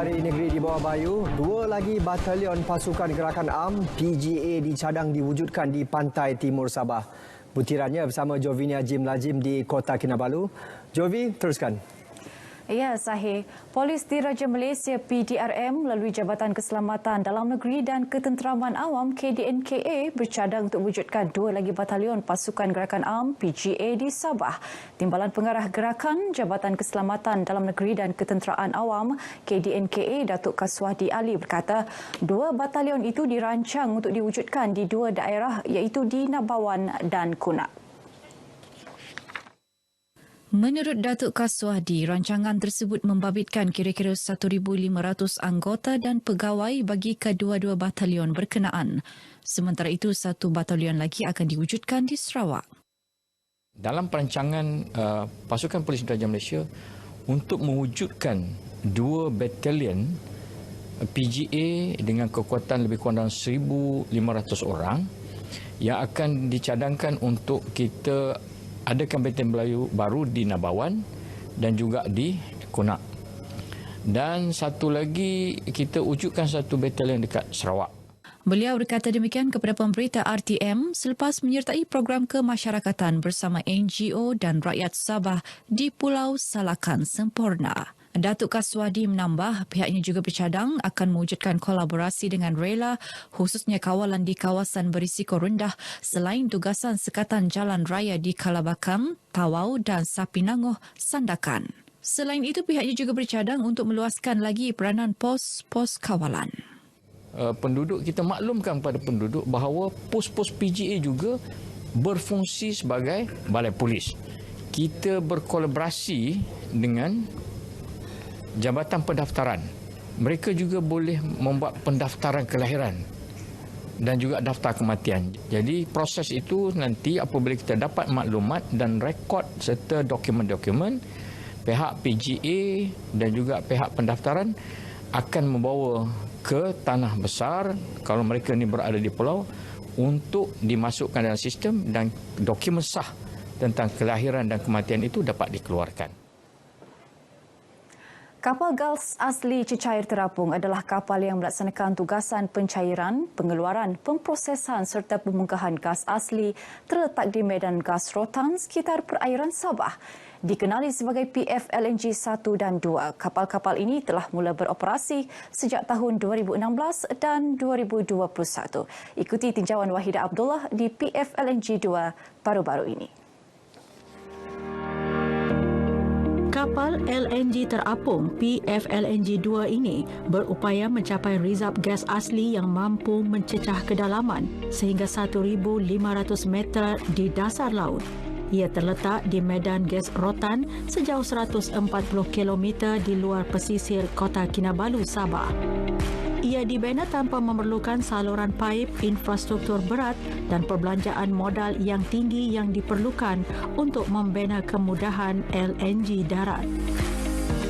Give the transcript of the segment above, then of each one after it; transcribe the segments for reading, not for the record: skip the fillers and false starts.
dari negeri di bawah bayu, dua lagi batalion pasukan gerakan ARM PGA dicadang diwujudkan di pantai timur Sabah. Butirannya bersama Jovinia Jim Lazim di Kota Kinabalu. Jovi, teruskan. Ya, Sahih. Polis Diraja Malaysia PDRM melalui Jabatan Keselamatan Dalam Negeri dan Ketenteraman Awam KDNKA bercadang untuk wujudkan dua lagi batalion pasukan gerakan ARM PGA di Sabah. Timbalan Pengarah Gerakan Jabatan Keselamatan Dalam Negeri dan Ketenteraan Awam KDNKA Datuk Kaswadi Ali berkata, dua batalion itu dirancang untuk diwujudkan di dua daerah iaitu di Nabawan dan Kunak. Menurut Datuk Kaswadi, rancangan tersebut membabitkan kira-kira 1,500 anggota dan pegawai bagi kedua-dua batalion berkenaan. Sementara itu, satu batalion lagi akan diwujudkan di Sarawak. Dalam perancangan pasukan Polis Diraja Malaysia untuk mewujudkan dua batalion PGA dengan kekuatan lebih kurang 1,500 orang yang akan dicadangkan untuk kita adakan batalion baru di Nabawan dan juga di Kunak. Dan satu lagi kita wujudkan satu batalion dekat Sarawak. Beliau berkata demikian kepada pemberita RTM selepas menyertai program kemasyarakatan bersama NGO dan rakyat Sabah di Pulau Salakan Sempurna. Datuk Kaswadi menambah pihaknya juga bercadang akan mewujudkan kolaborasi dengan rela khususnya kawalan di kawasan berisiko rendah selain tugasan sekatan jalan raya di Kalabakan, Tawau dan Sapinangoh, Sandakan. Selain itu pihaknya juga bercadang untuk meluaskan lagi peranan pos-pos kawalan. Penduduk kita maklumkan kepada penduduk bahawa pos-pos PGA juga berfungsi sebagai balai polis. Kita berkolaborasi dengan Jabatan Pendaftaran. Mereka juga boleh membuat pendaftaran kelahiran dan juga daftar kematian. Jadi proses itu nanti apabila kita dapat maklumat dan rekod serta dokumen-dokumen, pihak PGA dan juga pihak pendaftaran akan membawa ke tanah besar kalau mereka ni berada di pulau untuk dimasukkan dalam sistem dan dokumen sah tentang kelahiran dan kematian itu dapat dikeluarkan. Kapal gas asli cecair terapung adalah kapal yang melaksanakan tugasan pencairan, pengeluaran, pemprosesan serta pemungkahan gas asli terletak di medan gas rotan sekitar perairan Sabah. Dikenali sebagai PFLNG 1 dan 2, kapal-kapal ini telah mula beroperasi sejak tahun 2016 dan 2021. Ikuti tinjauan Wahidah Abdullah di PFLNG 2 baru-baru ini. Kapal LNG terapung PFLNG 2 ini berupaya mencapai rizab gas asli yang mampu mencecah kedalaman sehingga 1,500 meter di dasar laut. Ia terletak di medan gas rotan sejauh 140 km di luar pesisir Kota Kinabalu, Sabah. Ia dibina tanpa memerlukan saluran paip, infrastruktur berat dan perbelanjaan modal yang tinggi yang diperlukan untuk membina kemudahan LNG darat.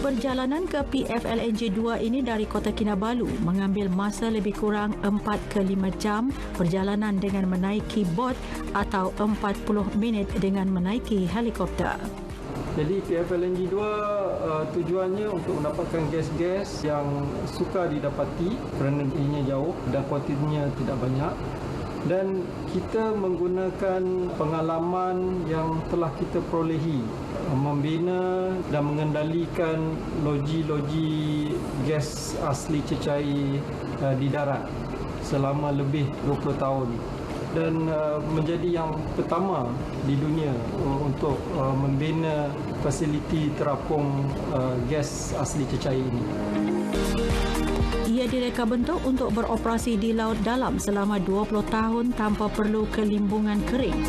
Perjalanan ke PFLNG 2 ini dari Kota Kinabalu mengambil masa lebih kurang 4 ke 5 jam perjalanan dengan menaiki bot atau 40 minit dengan menaiki helikopter. Jadi PFLNG 2 tujuannya untuk mendapatkan gas-gas yang sukar didapati kerana ianya jauh dan kuantitinya tidak banyak. Dan kita menggunakan pengalaman yang telah kita perolehi membina dan mengendalikan loji-loji gas asli cecair di darat selama lebih 20 tahun. Dan menjadi yang pertama di dunia untuk membina fasiliti terapung gas asli cecair ini. Ia direka bentuk untuk beroperasi di laut dalam selama 20 tahun tanpa perlu kelimbungan kering.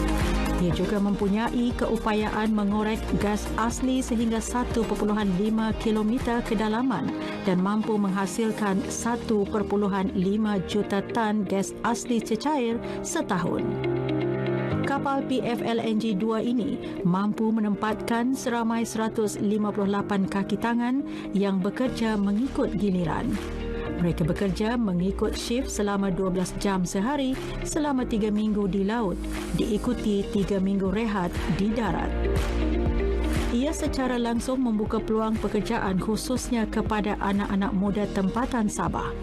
Ia juga mempunyai keupayaan mengorek gas asli sehingga 1.5 km kedalaman dan mampu menghasilkan 1.5 juta tan gas asli cecair setahun. Kapal PFLNG 2 ini mampu menempatkan seramai 158 kaki tangan yang bekerja mengikut giliran. Mereka bekerja mengikut shift selama 12 jam sehari selama 3 minggu di laut, diikuti 3 minggu rehat di darat. ia secara langsung membuka peluang pekerjaan khususnya kepada anak-anak muda tempatan Sabah.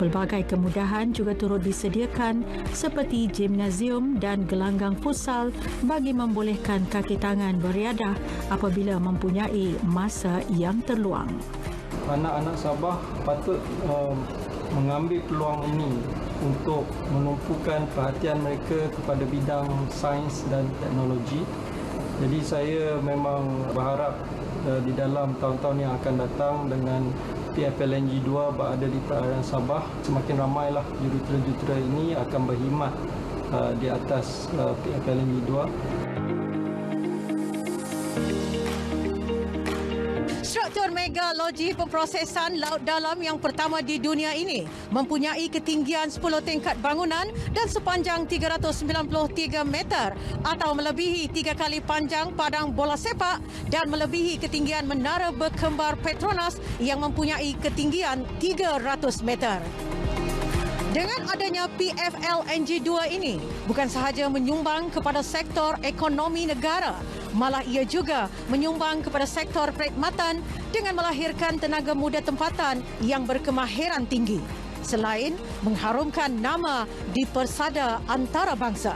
Pelbagai kemudahan juga turut disediakan seperti gimnasium dan gelanggang futsal bagi membolehkan kaki tangan beriadah apabila mempunyai masa yang terluang. Anak-anak Sabah patut mengambil peluang ini untuk menumpukan perhatian mereka kepada bidang sains dan teknologi. Jadi saya memang berharap di dalam tahun-tahun yang akan datang dengan PFLNG 2 berada di perairan Sabah, semakin ramailah jurutera-jurutera ini akan berkhidmat di atas PFLNG 2. Struktur mega loji pemprosesan laut dalam yang pertama di dunia ini mempunyai ketinggian 10 tingkat bangunan dan sepanjang 393 meter atau melebihi 3 kali panjang padang bola sepak dan melebihi ketinggian menara berkembar Petronas yang mempunyai ketinggian 300 meter. Dengan adanya PFLNG 2 ini, bukan sahaja menyumbang kepada sektor ekonomi negara, malah ia juga menyumbang kepada sektor perkhidmatan dengan melahirkan tenaga muda tempatan yang berkemahiran tinggi, selain mengharumkan nama di persada antarabangsa.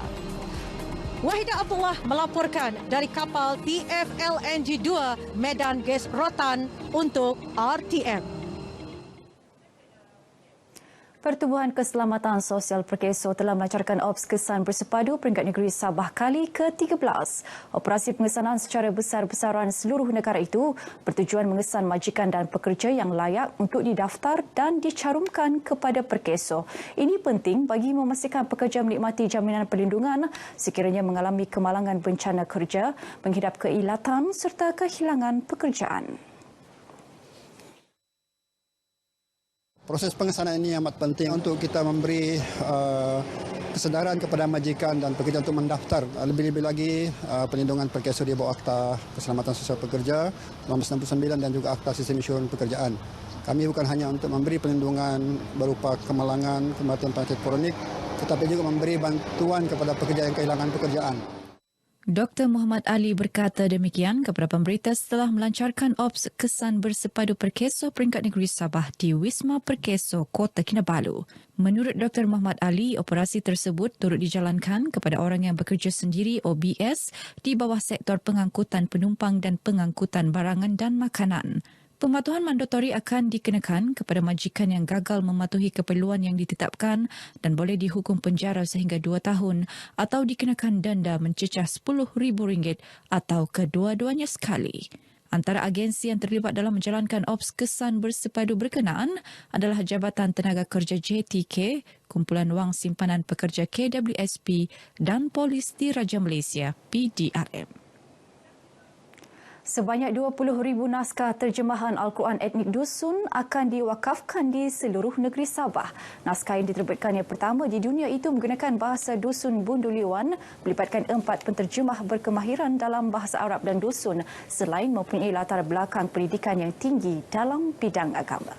Wahidah Abdullah melaporkan dari kapal PFLNG 2 Medan Gas Rotan untuk RTM. Pertubuhan Keselamatan Sosial Perkeso telah melancarkan Ops Kesan Bersepadu peringkat negeri Sabah kali ke-13. Operasi pengesanan secara besar-besaran seluruh negara itu bertujuan mengesan majikan dan pekerja yang layak untuk didaftar dan dicarumkan kepada Perkeso. Ini penting bagi memastikan pekerja menikmati jaminan perlindungan sekiranya mengalami kemalangan bencana kerja, menghidap keilatan serta kehilangan pekerjaan. Proses pengesanan ini amat penting untuk kita memberi kesedaran kepada majikan dan pekerja untuk mendaftar. Lebih-lebih lagi perlindungan Perkeso di bawah Akta Keselamatan Sosial Pekerja 1999 dan juga Akta Sistem Insurans Pekerjaan. Kami bukan hanya untuk memberi perlindungan berupa kemalangan, kematian penyakit kronik, tetapi juga memberi bantuan kepada pekerja yang kehilangan pekerjaan. Dr. Muhammad Ali berkata demikian kepada pemberita setelah melancarkan Ops Kesan Bersepadu Perkeso peringkat negeri Sabah di Wisma Perkeso, Kota Kinabalu. Menurut Dr. Muhammad Ali, operasi tersebut turut dijalankan kepada orang yang bekerja sendiri OBS di bawah sektor pengangkutan penumpang dan pengangkutan barangan dan makanan. Pematuhan mandatori akan dikenakan kepada majikan yang gagal mematuhi keperluan yang ditetapkan dan boleh dihukum penjara sehingga 2 tahun atau dikenakan denda mencecah RM10,000 atau kedua-duanya sekali. Antara agensi yang terlibat dalam menjalankan Ops Kesan Bersepadu berkenaan adalah Jabatan Tenaga Kerja JTK, Kumpulan Wang Simpanan Pekerja KWSP dan Polis Diraja Malaysia PDRM. Sebanyak 20,000 naskah terjemahan Al-Quran etnik dusun akan diwakafkan di seluruh negeri Sabah. Naskah yang diterbitkan yang pertama di dunia itu menggunakan bahasa dusun Bunduliwan, melibatkan 4 penterjemah berkemahiran dalam bahasa Arab dan dusun selain mempunyai latar belakang pendidikan yang tinggi dalam bidang agama.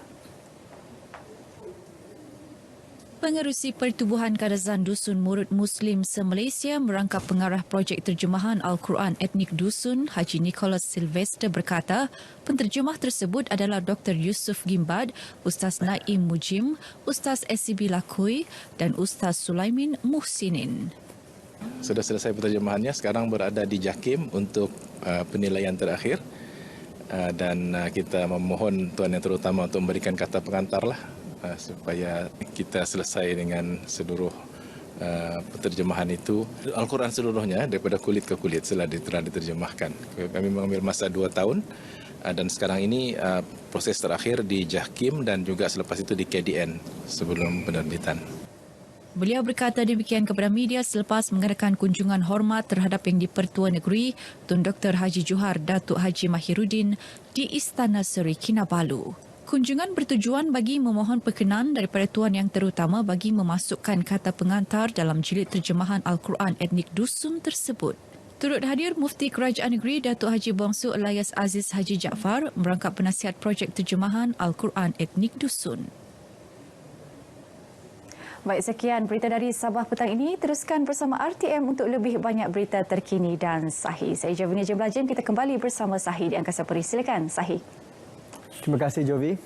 Pengerusi Pertubuhan Kadazan Dusun Murud Muslim se-Malaysia merangkap pengarah projek terjemahan Al-Quran etnik dusun Haji Nicholas Sylvester berkata, penterjemah tersebut adalah Dr. Yusuf Gimbad, Ustaz Naim Mujim, Ustaz SCB Lakui dan Ustaz Sulaimin Muhsinin. Sudah selesai penterjemahannya, sekarang berada di JAKIM untuk penilaian terakhir dan kita memohon Tuan Yang Terutama untuk memberikan kata pengantar supaya kita selesai dengan seluruh penterjemahan itu. Al-Quran seluruhnya daripada kulit ke kulit telah diterjemahkan. Kami mengambil masa 2 tahun dan sekarang ini proses terakhir di JAKIM dan juga selepas itu di KDN sebelum penerbitan. Beliau berkata demikian kepada media selepas mengadakan kunjungan hormat terhadap Yang di-Pertua Negeri Tun Dr. Haji Johar Datuk Haji Mahiruddin di Istana Seri Kinabalu. Kunjungan bertujuan bagi memohon perkenan daripada Tuan Yang Terutama bagi memasukkan kata pengantar dalam jilid terjemahan Al-Quran etnik dusun tersebut. Turut hadir Mufti Kerajaan Negeri Datuk Haji Bongsu Elias Aziz Haji Jaafar merangkap penasihat projek terjemahan Al-Quran etnik dusun. Baik, sekian berita dari Sabah petang ini. Teruskan bersama RTM untuk lebih banyak berita terkini dan sahih. Saya Jovinia Jim Lajim. Kita kembali bersama Sahih di Angkasa Peri. Silakan, Sahih. Terima kasih, Jovi.